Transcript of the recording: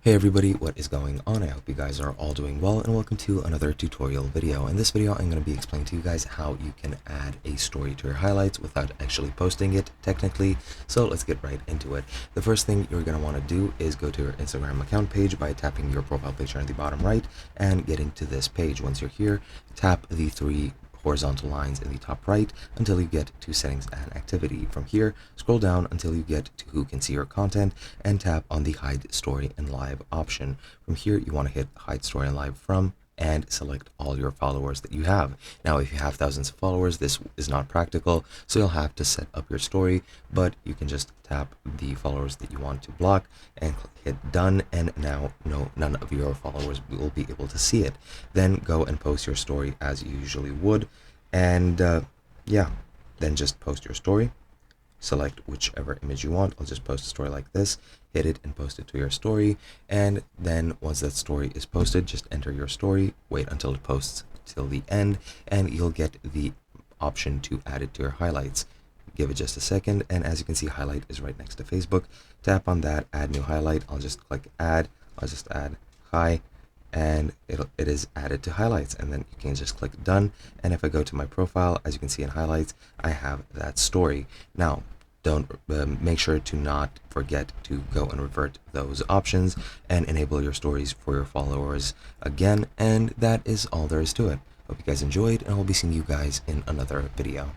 Hey everybody, what is going on? I hope you guys are all doing well, and welcome to another tutorial video. In this video, I'm going to be explaining to you guys how you can add a story to your highlights without actually posting it technically. So let's get right into it. The first thing you're going to want to do is go to your Instagram account page by tapping your profile picture on the bottom right and getting to this page. Once you're here, tap the three horizontal lines in the top right until you get to settings and activity. From here, scroll down until you get to who can see your content and tap on the hide story and live option. From here, you want to hit hide story and live from and select all your followers that you have. Now, if you have thousands of followers, this is not practical, so you'll have to set up your story, but you can just tap the followers that you want to block and hit done, and now none of your followers will be able to see it. Then go and post your story as you usually would, and yeah, then just post your story. Select whichever image you want. I'll just post a story like this, hit it and post it to your story, and then once that story is posted, just enter your story, wait until it posts till the end, and you'll get the option to add it to your highlights. Give it just a second, and as you can see, highlight is right next to Facebook. Tap on that, add new highlight. I'll just click add. I'll just add hi, and it is added to highlights, and then you can just click done. And if I go to my profile, as you can see in highlights, I have that story. Now, don't make sure to not forget to go and revert those options and enable your stories for your followers again. And that is all there is to it. Hope you guys enjoyed, and I'll be seeing you guys in another video.